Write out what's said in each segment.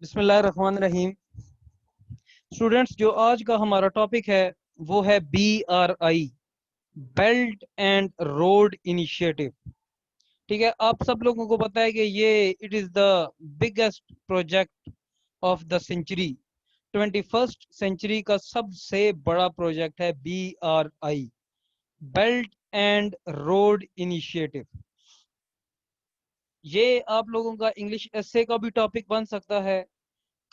बिस्मिल्लाहिर्रहमानिर्रहीम। स्टूडेंट्स, जो आज का हमारा टॉपिक है वो है BRI, belt and road initiative. ठीक है, आप सब लोगों को पता है कि ये it is the biggest project of the century. 21st century का सबसे बड़ा प्रोजेक्ट है BRI, belt and road initiative. ये आप लोगों का इंग्लिश एस्से का भी टॉपिक बन सकता है।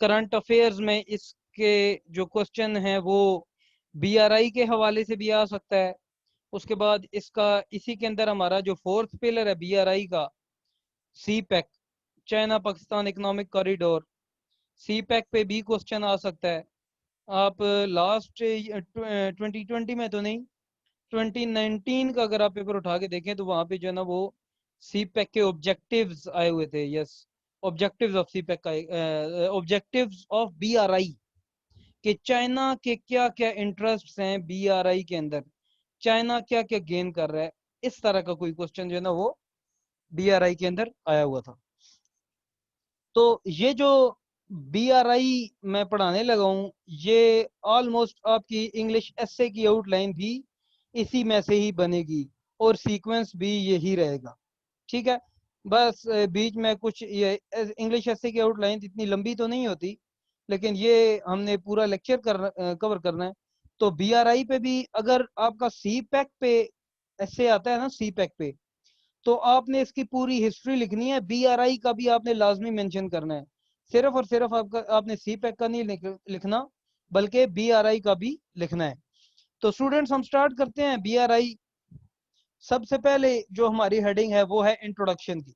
करंट अफेयर्स में इसके जो क्वेश्चन हैं वो BRI के हवाले से भी आ सकता है। उसके बाद इसका इसी के अंदर हमारा जो फोर्थ पिलर है BRI का, CPEC, China Pakistan economic corridor, CPEC पे भी क्वेश्चन आ सकता है। आप लास्ट 2020 में तो नहीं, 2019 का अगर आप पेपर उठा के देखें तो वहां पे जो है ना वो CPEC के ऑब्जेक्टिव्स आए हुए थे। यस, ऑब्जेक्टिव्स ऑफ CPEC का, ऑब्जेक्टिव्स ऑफ BRI कि चाइना के क्या क्या इंटरेस्ट्स हैं BRI के अंदर, चाइना क्या क्या गेन कर रहा है। इस तरह का कोई क्वेश्चन जो है ना वो BRI के अंदर आया हुआ था। तो ये जो BRI मैं पढ़ाने लगा हूँ, ये ऑलमोस्ट आपकी इंग्लिश एस्से की आउटलाइन भी इसी में से ही बनेगी और सीक्वेंस भी यही रहेगा। ठीक है, बस बीच में कुछ ये इंग्लिश एस्से की आउटलाइन इतनी लंबी तो नहीं होती, लेकिन ये हमने पूरा लेक्चर कवर करना है। तो BRI पे भी अगर आपका CPEC पे एस्से आता है ना, CPEC पे, तो आपने इसकी पूरी हिस्ट्री लिखनी है। BRI का भी आपने लाजमी मेंशन करना है। सिर्फ और सिर्फ आपने CPEC का नहीं लिखना, बल्कि BRI का भी लिखना है। तो स्टूडेंट्स, हम स्टार्ट करते हैं BRI। सबसे पहले जो हमारी हेडिंग है वो है इंट्रोडक्शन की।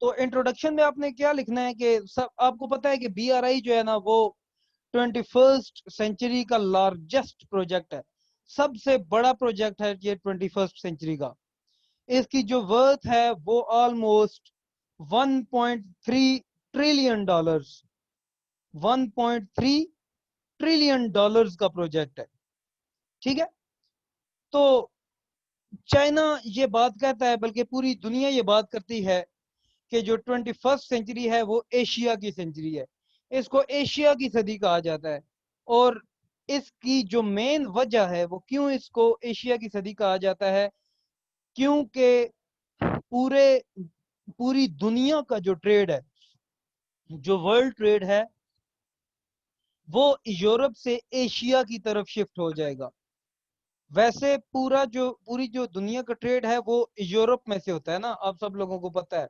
तो इंट्रोडक्शन में आपने क्या लिखना है कि सब आपको पता है कि BRI जो है ना वो 21st सेंचुरी का लार्जेस्ट प्रोजेक्ट है, सबसे बड़ा प्रोजेक्ट है ये 21st सेंचुरी का। इसकी जो वर्थ है वो almost 1.3 trillion dollars, 1.3 trillion dollars का प्रोजेक्ट है। ठीक है, तो चाइना ये बात कहता है, बल्कि पूरी दुनिया ये बात करती है कि जो 21st सेंचुरी है वो एशिया की सेंचुरी है। इसको एशिया की सदी कहा जाता है। और इसकी जो मेन वजह है वो क्यों इसको एशिया की सदी कहा जाता है, क्योंकि पूरे पूरी दुनिया का जो ट्रेड है, जो वर्ल्ड ट्रेड है, वो यूरोप से एशिया की तरफ शिफ्ट हो जाएगा। वैसे पूरी जो दुनिया का ट्रेड है वो यूरोप में से होता है ना, आप सब लोगों को पता है।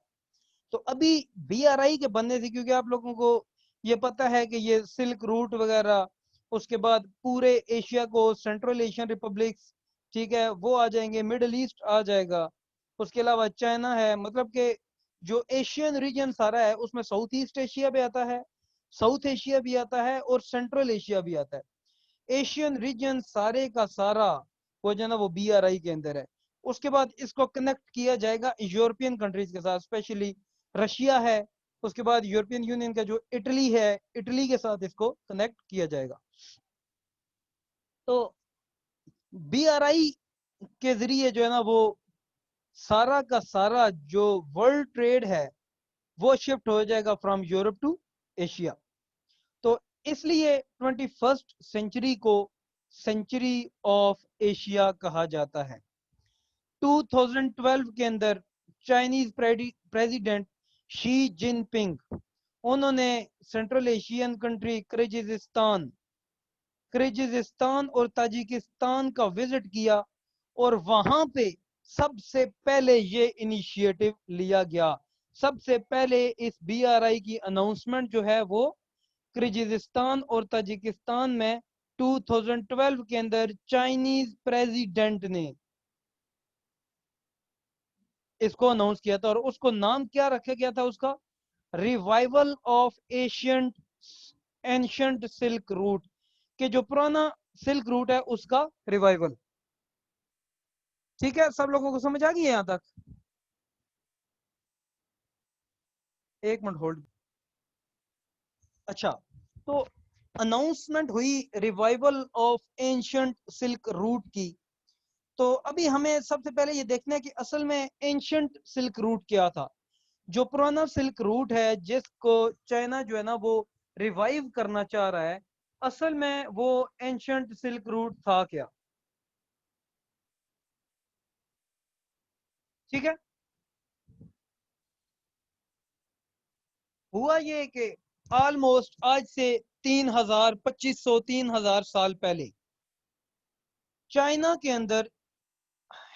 तो अभी BRI के बनने से, क्योंकि आप लोगों को ये पता है कि ये सिल्क रूट वगैरह, उसके बाद पूरे एशिया को सेंट्रल एशियन रिपब्लिक्स, ठीक है, वो आ जाएंगे, मिडल ईस्ट आ जाएगा, उसके अलावा चाइना है। मतलब कि जो एशियन रीजन सारा है उसमें साउथ ईस्ट एशिया भी आता है, साउथ एशिया भी आता है और सेंट्रल एशिया भी आता है। एशियन रीजन सारे का सारा वो जो है ना वो BRI के अंदर है। उसके बाद इसको कनेक्ट किया जाएगा यूरोपियन कंट्रीज के साथ, स्पेशली रशिया है। उसके बाद यूरोपियन यूनियन का जो इटली है, इटली के साथ इसको कनेक्ट किया जाएगा। तो BRI के जरिए जो है ना वो सारा का सारा जो वर्ल्ड ट्रेड है वो शिफ्ट हो जाएगा फ्रॉम यूरोप टू एशिया। तो इसलिए 21st सेंचुरी को सेंचुरी ऑफ एशिया कहा जाता है। 2012 के अंदर चाइनीज प्रेसिडेंट शी जिनपिंग, उन्होंने सेंट्रल एशियन कंट्री किर्गिजिस्तान और ताजिकिस्तान का विजिट किया और वहां पे सबसे पहले ये इनिशिएटिव लिया गया। सबसे पहले इस BRI की अनाउंसमेंट जो है वो किर्गिजिस्तान और ताजिकिस्तान में 2012 के अंदर चाइनीज प्रेसिडेंट ने इसको अनाउंस किया था। और उसको नाम क्या रखा गया था उसका? Revival of ancient ancient silk route, के जो पुराना सिल्क रूट है उसका रिवाइवल। ठीक है, सब लोगों को समझ आ गई है यहां तक? एक मिनट होल्ड। अच्छा, तो अनाउंसमेंट हुई revival of ancient silk route की। तो अभी हमें सबसे पहले ये देखना है कि असल में एंशंट सिल्क रूट क्या था। जो पुराना सिल्क रूट है जिसको चाइना जो है ना वो रिवाइव करना चाह रहा है, असल में वो एंशंट सिल्क रूट था क्या? ठीक है। हुआ ये कि ऑलमोस्ट आज से 3000 2500 3000 साल पहले चाइना के अंदर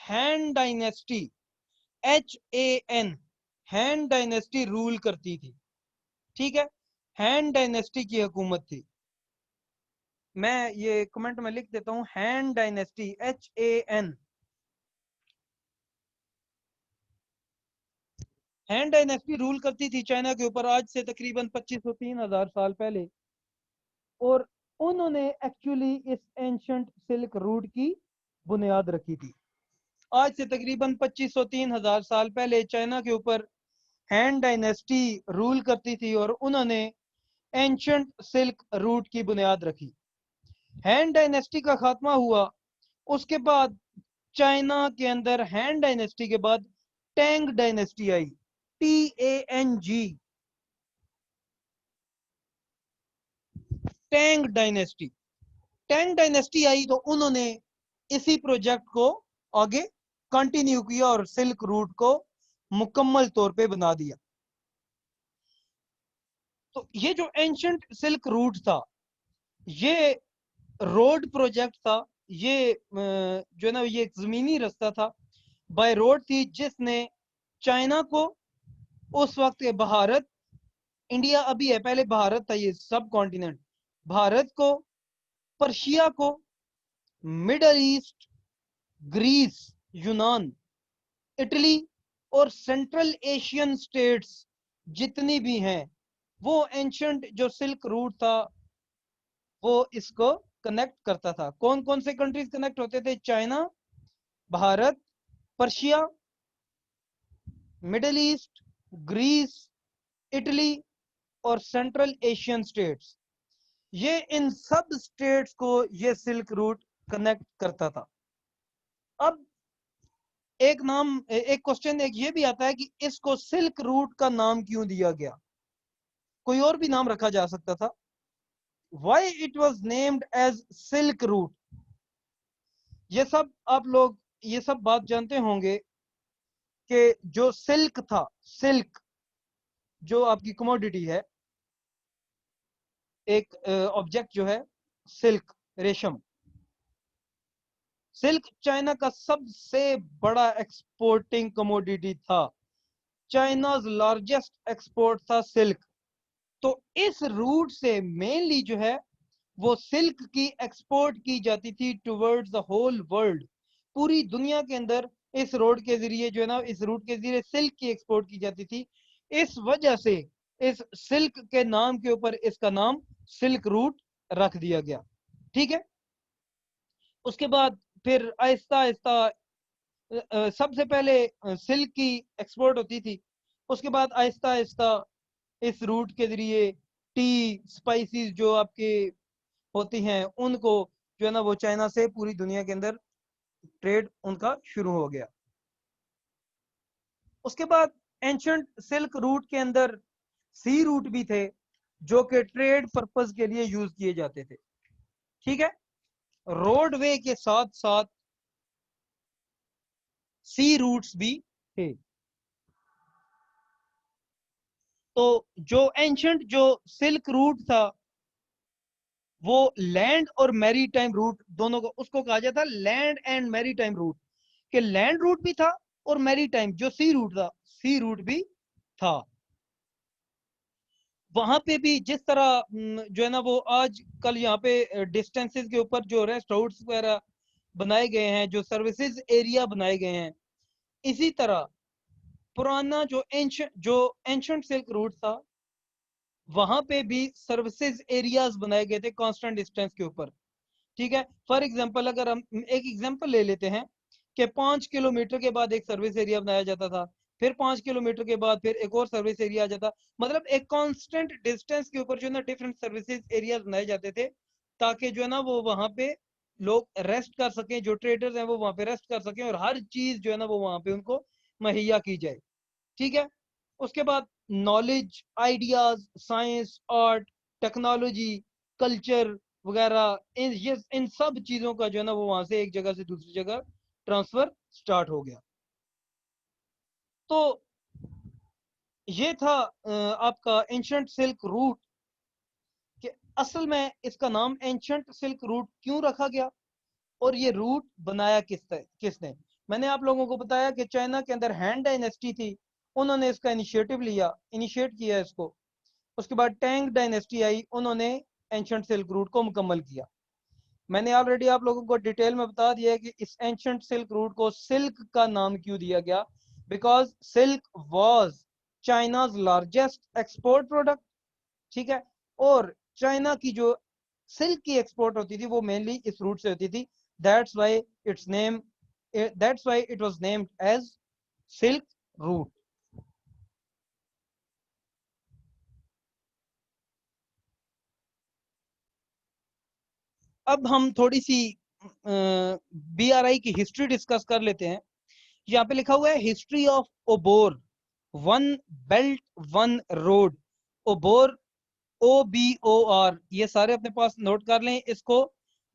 हैन डायनेस्टी, HAN, हैन डायनेस्टी रूल करती थी। ठीक है, हैन डायनेस्टी की हुकूमत थी। मैं ये कमेंट में लिख देता हूं, हैन डायनेस्टी, HAN। हैन डायनेस्टी रूल करती थी चाइना के ऊपर आज से तकरीबन 2500 3000 साल पहले। और उन्होंने एक्चुअली इस एंशंट सिल्क रूट की बुनियाद रखी थी। आज से तकरीबन 2500 3000 साल पहले चाइना के ऊपर हैन डायनेस्टी रूल करती थी और उन्होंने एंशंट सिल्क रूट की बुनियाद रखी। हैन डायनेस्टी का खात्मा हुआ, उसके बाद चाइना के अंदर हैन डायनेस्टी के बाद टैंग डायनेस्टी आई, TANG, Tang dynasty. Tang dynasty आई तो उन्होंने इसी प्रोजेक्ट को आगे कंटिन्यू किया और सिल्क रूट को मुकम्मल तौर पे बना दिया। तो ये जो एंशंट सिल्क रूट था, ये रोड प्रोजेक्ट था। ये जो है ना ये एक जमीनी रास्ता था, बाय रोड थी, जिसने चाइना को उस वक्त के भारत, इंडिया अभी है, पहले भारत था ये सब कॉन्टिनेंट, भारत को, पर्शिया को, मिडल ईस्ट, ग्रीस, यूनान, इटली और सेंट्रल एशियन स्टेट्स जितनी भी हैं, वो एंशंट जो सिल्क रूट था वो इसको कनेक्ट करता था। कौन कौन से कंट्रीज कनेक्ट होते थे? China, Bharat, Persia, Middle East, Greece, Italy और सेंट्रल एशियन स्टेट्स। ये इन सब स्टेट्स को ये सिल्क रूट कनेक्ट करता था। अब एक क्वेश्चन एक ये भी आता है कि इसको सिल्क रूट का नाम क्यों दिया गया? कोई और भी नाम रखा जा सकता था। Why it was named as silk route? ये सब आप लोग ये सब बात जानते होंगे कि जो सिल्क था, सिल्क जो आपकी कमोडिटी है, एक ऑब्जेक्ट जो है सिल्क, रेशम, सिल्क चाइना का सबसे बड़ा एक्सपोर्टिंग कमोडिटी था। चाइनाज लार्जेस्ट एक्सपोर्ट था सिल्क। तो इस रूट से मेनली जो है वो सिल्क की एक्सपोर्ट की जाती थी टुवर्ड्स द होल वर्ल्ड। पूरी दुनिया के अंदर इस रोड के जरिए जो है ना, इस रूट के जरिए सिल्क की एक्सपोर्ट की जाती थी। इस वजह से इस सिल्क के नाम के ऊपर इसका नाम सिल्क रूट रख दिया गया। ठीक है। उसके बाद फिर आहिस्ता आहिस्ता सबसे पहले सिल्क की एक्सपोर्ट होती थी। उसके बाद आहिस्ता आहिस्ता इस रूट के जरिए टी, स्पाइसेस जो आपके होती हैं, उनको जो है ना वो चाइना से पूरी दुनिया के अंदर ट्रेड उनका शुरू हो गया। उसके बाद एंशंट सिल्क रूट के अंदर सी रूट भी थे जो कि ट्रेड पर्पस के लिए यूज किए जाते थे। ठीक है। रोडवे के साथ साथ सी रूट्स भी थे। तो जो एंशंट जो सिल्क रूट था वो लैंड और मैरी टाइम रूट दोनों को, उसको कहा जाता land and maritime route, कि लैंड रूट भी था और मैरी टाइम जो सी रूट था, सी रूट भी था। वहां पे भी जिस तरह जो है ना वो आज कल यहाँ पे डिस्टेंसेस के ऊपर जो रेस्ट हाउस वगैरह बनाए गए हैं, जो सर्विसेज एरिया बनाए गए हैं, इसी तरह पुराना जो एंशंट सिल्क रूट था वहां पे भी सर्विसेज एरियाज बनाए गए थे कांस्टेंट डिस्टेंस के ऊपर। ठीक है। फॉर एग्जांपल अगर हम एक एग्जांपल ले लेते हैं कि 5 किलोमीटर के बाद एक सर्विस एरिया बनाया जाता था, फिर 5 किलोमीटर के बाद फिर एक और सर्विस एरिया आ जाता, मतलब एक कांस्टेंट डिस्टेंस के ऊपर जो है ना डिफरेंट सर्विसेज एरियाज बनाए जाते थे, ताकि जो है ना वो वहां पे लोग रेस्ट कर सकें, जो ट्रेडर्स हैं वो वहां पे रेस्ट कर सकें और हर चीज जो है ना वो वहां पे उनको मुहैया की जाए। ठीक है। उसके बाद knowledge, ideas, science, art, technology, culture वगैरह, इन सब चीजों का जो है ना वो वहां से एक जगह से दूसरी जगह ट्रांसफर स्टार्ट हो गया। तो ये था आपका एंशंट सिल्क रूट। कि असल में इसका नाम एंशंट सिल्क रूट क्यों रखा गया और ये रूट बनाया किसने। मैंने आप लोगों को बताया कि चाइना के अंदर हैन डायनेस्टी थी, उन्होंने इसका इनिशिएट किया इसको। उसके बाद टैंग डायनेस्टी आई, उन्होंने एंशंट सिल्क रूट को मुकम्मल किया। मैंने ऑलरेडी आप लोगों को डिटेल में बता दिया है कि इस एंशंट सिल्क रूट को सिल्क का नाम क्यों दिया गया, because silk was China's largest export product. ठीक है, और चाइना की जो सिल्क की एक्सपोर्ट होती थी वो मेनली इस रूट से होती थी। That's why it's name that's why it was named as silk route. अब हम थोड़ी सी बीआरआई की हिस्ट्री डिस्कस कर लेते हैं। यहाँ पे लिखा हुआ है history of OBOR, one belt one road. OBOR, OBOR, ये सारे अपने पास नोट कर लें इसको।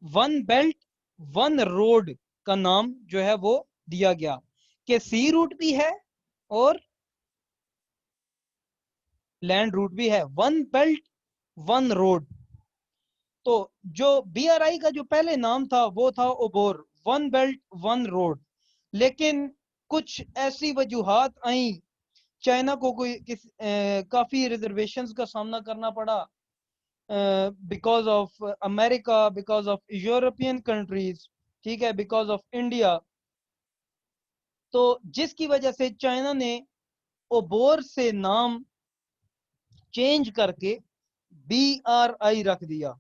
वन बेल्ट वन रोड का नाम जो है वो दिया गया, कि सी रूट भी है और लैंड रूट भी है, वन बेल्ट वन रोड। तो जो बीआरआई का जो पहले नाम था वो था ओबोर, वन बेल्ट वन रोड। लेकिन कुछ ऐसी वजूहात आई, चाइना को काफी रिजर्वेशंस का सामना करना पड़ा, because of America, because of European countries, ठीक है, बिकॉज ऑफ इंडिया। तो जिसकी वजह से चाइना ने ओबोर से नाम चेंज करके BRI रख दिया।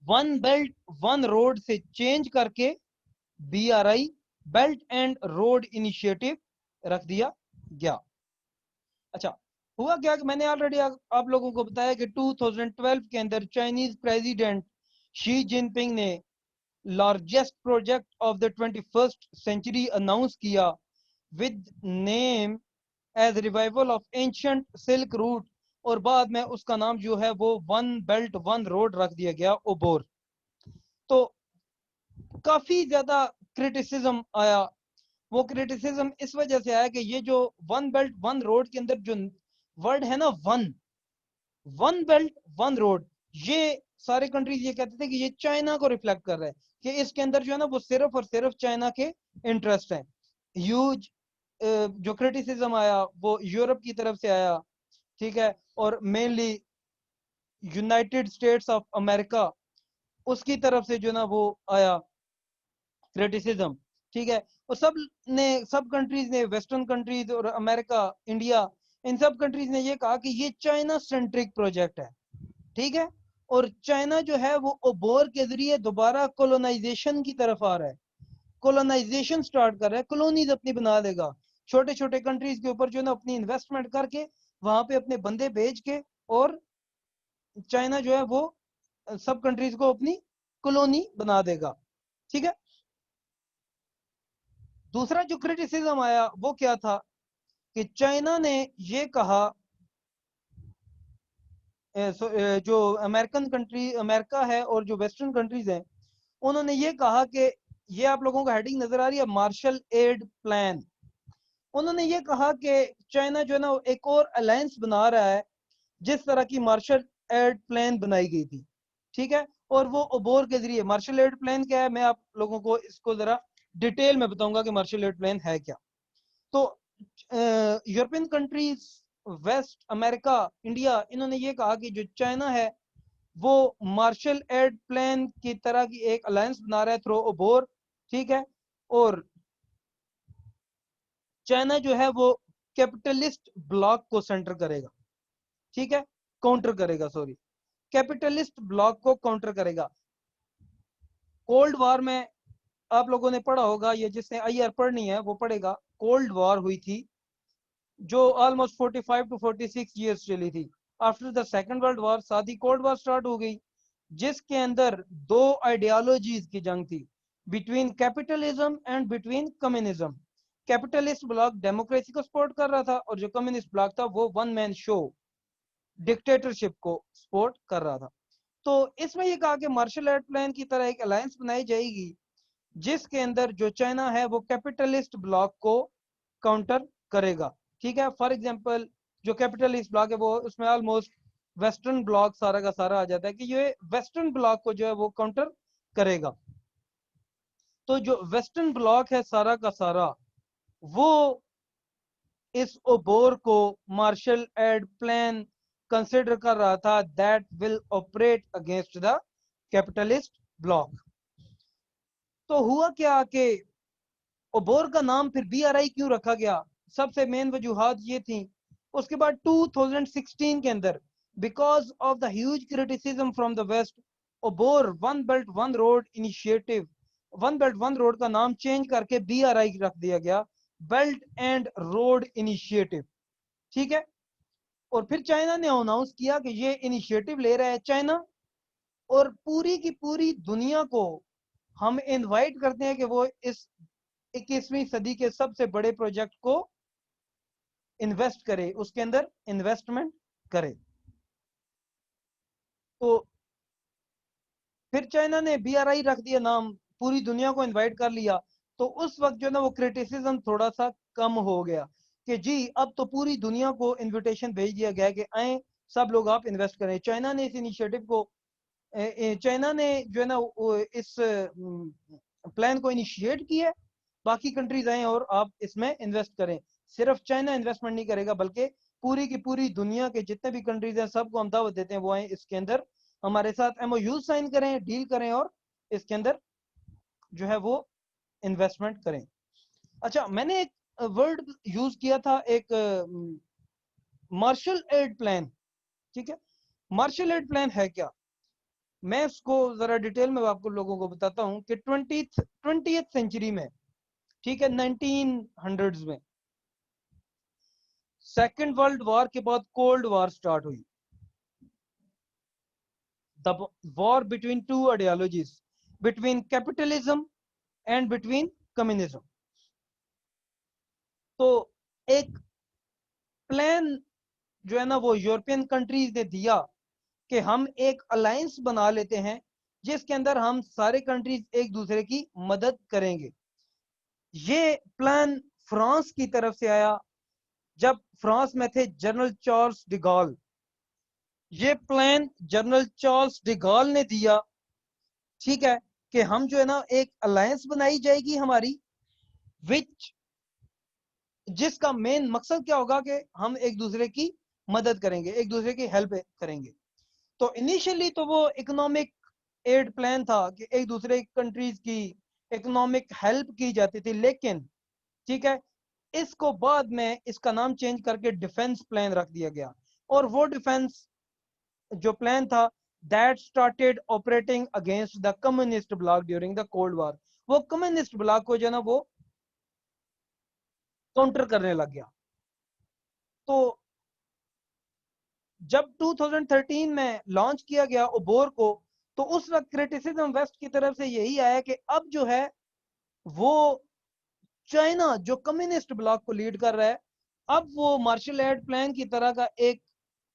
वन बेल्ट वन रोड से चेंज करके BRI, belt and road initiative, रख दिया गया। अच्छा, हुआ क्या कि मैंने ऑलरेडी आप लोगों को बताया कि 2012 के अंदर चाइनीज प्रेसिडेंट शी जिनपिंग ने largest project of the 21st century announce किया, with name as revival of ancient silk route. और बाद में उसका नाम जो है वो वन बेल्ट वन रोड रख दिया गया, ओबोर। तो काफी ज्यादा क्रिटिसिज्म आया। वो क्रिटिसिज्म इस वजह से आया कि ये जो वन बेल्ट वन रोड के अंदर जो वर्ड है ना, one one belt one road, ये सारे कंट्रीज ये कहते थे कि ये चाइना को रिफ्लेक्ट कर रहा है, कि इसके अंदर जो है ना वो सिर्फ और सिर्फ चाइना के इंटरेस्ट हैं। ह्यूज जो क्रिटिसिज्म आया वो यूरोप की तरफ से आया, ठीक है, और mainly United states of America, उसकी तरफ से जो ना वो आया क्रिटिसिज्म। ठीक है, और सब कंट्रीज ने, वेस्टर्न कंट्रीज और अमेरिका, इंडिया, इन सब कंट्रीज ने ये कहा कि ये चाइना सेंट्रिक प्रोजेक्ट है। ठीक है, और चाइना जो है वो ओबोर के जरिए दोबारा कोलोनाइजेशन की तरफ आ रहा है, कोलोनाइजेशन स्टार्ट कर रहा है, कॉलोनीज अपनी बना देगा, छोटे छोटे कंट्रीज के ऊपर जो है ना अपनी इन्वेस्टमेंट करके वहां पे अपने बंदे भेज के, और चाइना जो है वो सब कंट्रीज को अपनी कॉलोनी बना देगा। ठीक है, दूसरा जो क्रिटिसिज्म आया वो क्या था कि चाइना ने ये कहा, जो अमेरिका है और जो वेस्टर्न कंट्रीज हैं, उन्होंने ये कहा कि ये आप लोगों को हेडिंग नजर आ रही है, मार्शल एड प्लान। उन्होंने ये कहा कि चाइना जो है ना एक और अलायंस बना रहा है, जिस तरह की मार्शल एड प्लान बनाई गई थी। ठीक है, और वो अबोर के जरिए, मार्शल एड प्लान क्या है मैं आप लोगों को इसको जरा डिटेल में बताऊंगा कि मार्शल एड प्लान है क्या। तो European countries, west America, India, इन्होंने ये कहा कि जो चाइना है वो मार्शल एड प्लान की तरह की एक अलायंस बना रहा है थ्रू अबोर। ठीक है, और चाइना जो है वो कैपिटलिस्ट ब्लॉक को सेंटर करेगा। ठीक है, काउंटर करेगा, सॉरी, कैपिटलिस्ट ब्लॉक को काउंटर करेगा। कोल्ड वॉर में आप लोगों ने पढ़ा होगा, ये जिसने आईआर पढ़नी है वो पढ़ेगा, कोल्ड वॉर हुई थी जो ऑलमोस्ट 45 टू 46 ईयर्स चली थी। After the second world war साथ ही कोल्ड वॉर स्टार्ट हो गई, जिसके अंदर दो आइडियोलॉजीज की जंग थी, between capitalism and between communism. Capitalist block democracy को सपोर्ट कर रहा था और जो कम्युनिस्ट ब्लॉक था वो वन मैन शो डिक्टेटरशिप को सपोर्ट कर रहा था। तो इसमें ये कहा कि मार्शल आर्ट प्लान की तरह एक अलायंस बनाई जाएगी जिसके अंदर जो चाइना है वो कैपिटलिस्ट ब्लॉक को काउंटर करेगा। ठीक है, फॉर एग्जांपल जो कैपिटलिस्ट ब्लॉक है वो उसमें ऑलमोस्ट वेस्टर्न ब्लॉक सारा का सारा आ जाता है कि ये वेस्टर्न ब्लॉक को जो है वो काउंटर करेगा। तो जो वेस्टर्न ब्लॉक है सारा का सारा वो इस ओबोर को मार्शल आर्ट प्लान कंसिडर कर रहा था that will operate against the capitalist block. तो हुआ क्या कि ओबोर का नाम फिर बीआरआई क्यों रखा गया, सबसे मेन वजूहात ये थी। उसके बाद 2016 के अंदर because of the huge criticism from the west, OBOR one belt one road initiative, one belt one road का नाम चेंज करके बीआरआई रख दिया गया, बेल्ट एंड रोड इनिशिएटिव। ठीक है, और फिर चाइना ने अनाउंस किया कि ये इनिशिएटिव ले रहा है चाइना, और पूरी की पूरी दुनिया को हम इनवाइट करते हैं कि वो इस 21वीं सदी के सबसे बड़े प्रोजेक्ट को इन्वेस्ट करे, उसके अंदर इन्वेस्टमेंट करे। तो फिर चाइना ने बीआरआई रख दिया नाम, पूरी दुनिया को इनवाइट कर लिया। तो उस वक्त जो ना वो क्रिटिसिज्म थोड़ा सा कम हो गया कि जी अब तो पूरी दुनिया को इनविटेशन भेज दिया गया कि आए सब लोग आप इन्वेस्ट करें। चाइना ने इस इनिशिएटिव को, चाइना ने जो है ना इस प्लान को इनिशिएट किया, बाकी कंट्रीज आए और आप इसमें इन्वेस्ट करें। सिर्फ चाइना इन्वेस्टमेंट नहीं करेगा बल्कि पूरी की पूरी दुनिया के जितने भी कंट्रीज हैं सबको हम दावत देते हैं वो आए इसके अंदर हमारे साथ एमओयू साइन करें, डील करें और इसके अंदर जो है वो इन्वेस्टमेंट करें। अच्छा, मैंने एक वर्ड यूज किया था, एक मार्शल एड प्लान। ठीक है, मार्शल एड प्लान है क्या, मैं इसको जरा डिटेल में आपको लोगों को बताता हूं कि 20th सेंचुरी में, ठीक है, 1900s में सेकेंड वर्ल्ड वॉर के बाद कोल्ड वॉर स्टार्ट हुई, the war between two ideologies, between capitalism and between communism. तो एक प्लान जो है ना वो यूरोपियन कंट्रीज ने दिया कि हम एक अलायंस बना लेते हैं जिसके अंदर हम सारे कंट्रीज एक दूसरे की मदद करेंगे। ये प्लान फ्रांस की तरफ से आया जब फ्रांस में थे जनरल चार्ल्स डिगॉल। ये प्लान जनरल चार्ल्स डिगॉल ने दिया, ठीक है, कि हम जो है ना एक अलायंस बनाई जाएगी हमारी, विच जिसका मेन मकसद क्या होगा कि हम एक दूसरे की मदद करेंगे, एक दूसरे की हेल्प करेंगे। तो इनिशियली तो वो इकोनॉमिक एड प्लान था कि एक दूसरे कंट्रीज की इकोनॉमिक हेल्प की जाती थी, लेकिन ठीक है इसको बाद में इसका नाम चेंज करके डिफेंस प्लान रख दिया गया। और वो डिफेंस जो प्लान था that started operating against the communist bloc during the cold war, वो कम्युनिस्ट ब्लॉक को जो ना वो काउंटर करने लग गया। तो जब 2013 में लॉन्च किया गया ओबोर को, तो उस वक्त क्रिटिसिज्म वेस्ट की तरफ से यही आया कि अब जो है वो चाइना जो कम्युनिस्ट ब्लॉक को लीड कर रहा है, अब वो मार्शल आर्ट प्लान की तरह का एक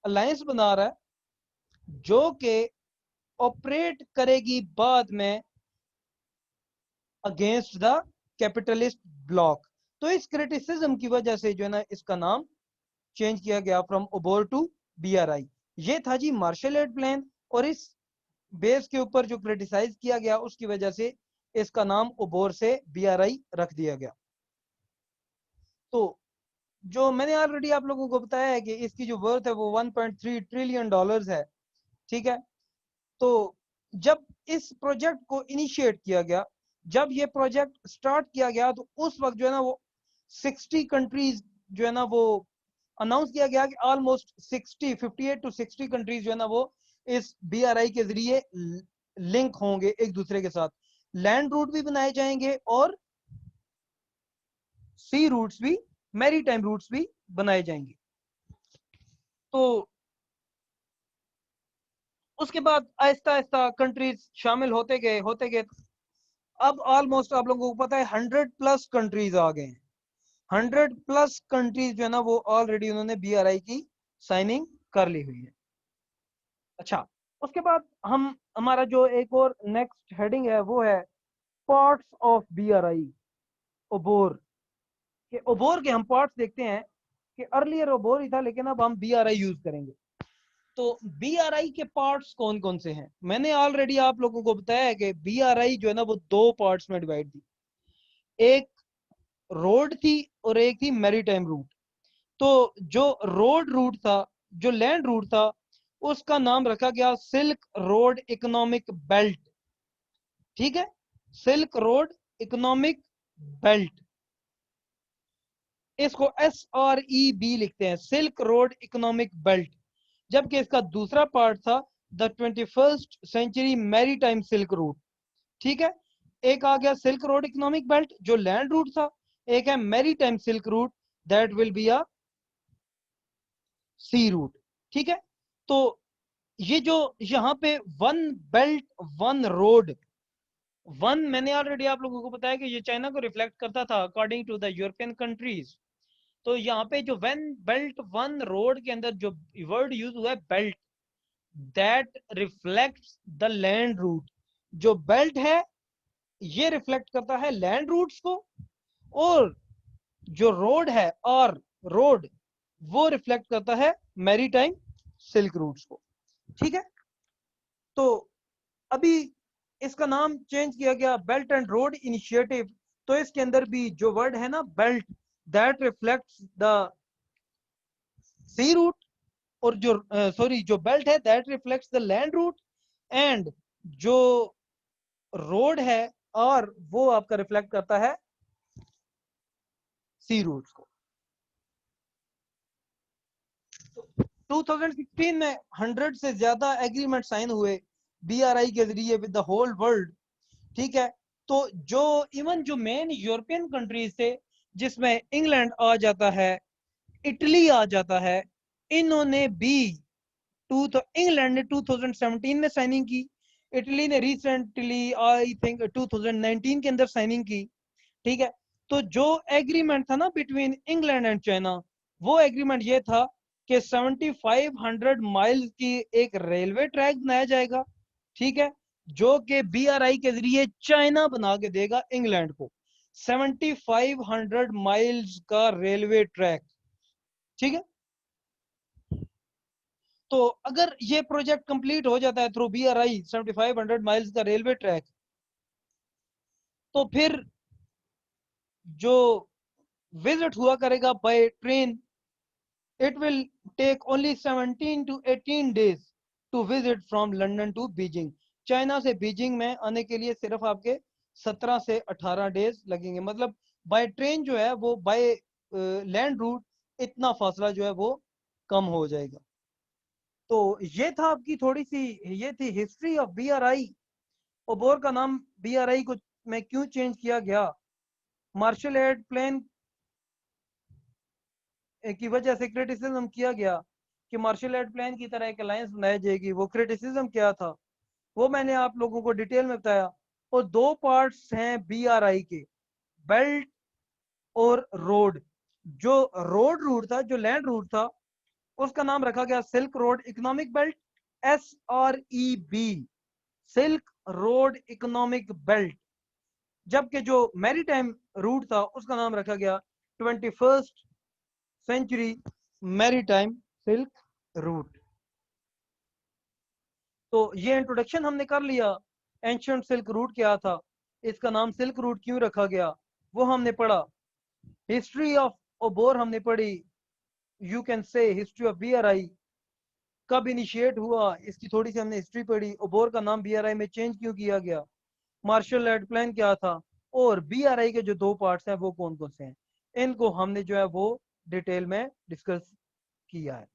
अलायंस बना रहा है जो कि ऑपरेट करेगी बाद में अगेंस्ट द कैपिटलिस्ट ब्लॉक। तो इस क्रिटिसिज्म की वजह से जो है ना इसका नाम चेंज किया गया फ्रॉम ओबोर टू बीआरआई। ये था जी मार्शल आर्ट प्लान, और इस बेस के ऊपर जो क्रिटिसाइज किया गया उसकी वजह से इसका नाम ओबोर से बीआरआई रख दिया गया। तो जो मैंने ऑलरेडी आप लोगों को बताया है कि इसकी जो वर्थ है वो 1.3 ट्रिलियन डॉलर्स है। ठीक है, तो जब इस प्रोजेक्ट को इनिशिएट किया गया, जब ये प्रोजेक्ट स्टार्ट किया गया, तो उस वक्त जो है ना वो 60 कंट्रीज जो है ना वो अनाउंस किया गया कि ऑलमोस्ट 58 टू 60 कंट्रीज जो है ना वो इस बीआरआई के जरिए लिंक होंगे एक दूसरे के साथ। लैंड रूट भी बनाए जाएंगे और सी रूट्स भी, मैरी टाइम रूट्स भी बनाए जाएंगे। तो उसके बाद आहिस्ता आहिस्ता कंट्रीज शामिल होते गए। अब ऑलमोस्ट आप लोगों को पता है 100+ कंट्रीज आ गए हैं। 100+ कंट्रीज जो है ना वो ऑलरेडी उन्होंने BRI की साइनिंग कर ली हुई है। अच्छा, उसके बाद हमारा जो एक और नेक्स्ट हेडिंग है वो है पार्ट्स ऑफ BRI, ओबोर के। ओबोर के हम पार्ट्स देखते हैं कि अर्लियर ओबोर ही था, लेकिन अब हम BRI यूज करेंगे। तो BRI के पार्ट्स कौन कौन से हैं? मैंने ऑलरेडी आप लोगों को बताया है कि BRI जो है ना वो दो पार्ट्स में डिवाइड थी, एक रोड थी और एक थी मैरीटाइम रूट। तो जो रोड रूट था, जो लैंड रूट था, उसका नाम रखा गया सिल्क रोड इकोनॉमिक बेल्ट। ठीक है, सिल्क रोड इकोनॉमिक बेल्ट, इसको SREB लिखते हैं, सिल्क रोड इकोनॉमिक बेल्ट। जबकि इसका दूसरा पार्ट था the 21st century maritime silk route. ठीक है, एक आ गया सिल्क रोड इकोनॉमिक बेल्ट जो लैंड रूट था, एक है maritime silk route that will be a sea route. ठीक है, तो ये जो यहाँ पे one belt one road, one मैंने ऑलरेडी आप लोगों को बताया कि ये चाइना को रिफ्लेक्ट करता था according to the European countries. तो यहाँ पे जो वन बेल्ट वन रोड के अंदर जो वर्ड यूज हुआ है belt, that reflects the land root. जो बेल्ट है ये रिफ्लेक्ट करता है लैंड रूट्स को, और जो रोड है और रोड वो रिफ्लेक्ट करता है मैरीटाइम सिल्क रूट्स को। ठीक है, तो अभी इसका नाम चेंज किया गया बेल्ट एंड रोड इनिशिएटिव। तो इसके अंदर भी जो वर्ड है ना belt, that reflects the sea route, और जो सॉरी जो बेल्ट है that reflects the land route, and जो रोड है और वो आपका रिफ्लेक्ट करता है सी रूट्स को। 2016 में 100 से ज्यादा एग्रीमेंट साइन हुए BRI के जरिए विद द होल वर्ल्ड। ठीक है, तो जो इवन जो मेन यूरोपियन कंट्रीज थे, जिसमें इंग्लैंड आ जाता है, इटली आ जाता है, इन्होंने भी तो इंग्लैंड ने 2017 में साइनिंग की, इटली ने रिसेंटली आई थिंक 2019 के अंदर साइनिंग की। ठीक है, तो जो एग्रीमेंट था ना बिटवीन इंग्लैंड एंड चाइना, वो एग्रीमेंट ये था कि 7500 माइल्स की एक रेलवे ट्रैक बनाया जाएगा। ठीक है, जो कि BRI के जरिए चाइना बना के देगा इंग्लैंड को 7500 माइल्स का रेलवे ट्रैक। ठीक है, तो अगर ये प्रोजेक्ट कंप्लीट हो जाता है थ्रू BRI 7500 माइल्स का रेलवे ट्रैक, तो फिर जो विजिट हुआ करेगा by train, it will take only 17 to 18 days to visit from London to Beijing। China से बीजिंग में आने के लिए सिर्फ आपके 17 से 18 डेज लगेंगे। मतलब बाय ट्रेन जो है वो बाय लैंड रूट इतना फासला जो है वो कम हो जाएगा। तो ये था आपकी थोड़ी सी, ये थी हिस्ट्री ऑफ BRI। ओबोर का नाम BRI को में क्यों चेंज किया गया, मार्शल एड प्लान की वजह से क्रिटिसिज्म किया गया कि मार्शल आर्ट प्लान की तरह एक अलायंस बनाई जाएगी। वो क्रिटिसिज्म क्या था वो मैंने आप लोगों को डिटेल में बताया। और दो पार्ट्स हैं BRI के, बेल्ट और रोड। जो रोड रूट था, जो लैंड रूट था, उसका नाम रखा गया silk road economic belt, SREB, silk road economic belt. जबकि जो मैरीटाइम रूट था उसका नाम रखा गया 21st century maritime silk root. तो ये इंट्रोडक्शन हमने कर लिया, एंशियंट सिल्क रूट क्या था, इसका नाम सिल्क रूट क्यों रखा गया वो हमने पढ़ा, हिस्ट्री ऑफ ओबोर हमने पढ़ी, you can say history of BRI, कब इनिशिएट हुआ इसकी थोड़ी सी हमने हिस्ट्री पढ़ी, ओबोर का नाम BRI में चेंज क्यों किया गया, मार्शल आर्ट प्लान क्या था, और BRI के जो दो पार्ट्स हैं वो कौन कौन से हैं, इनको हमने जो है वो डिटेल में डिस्कस किया है।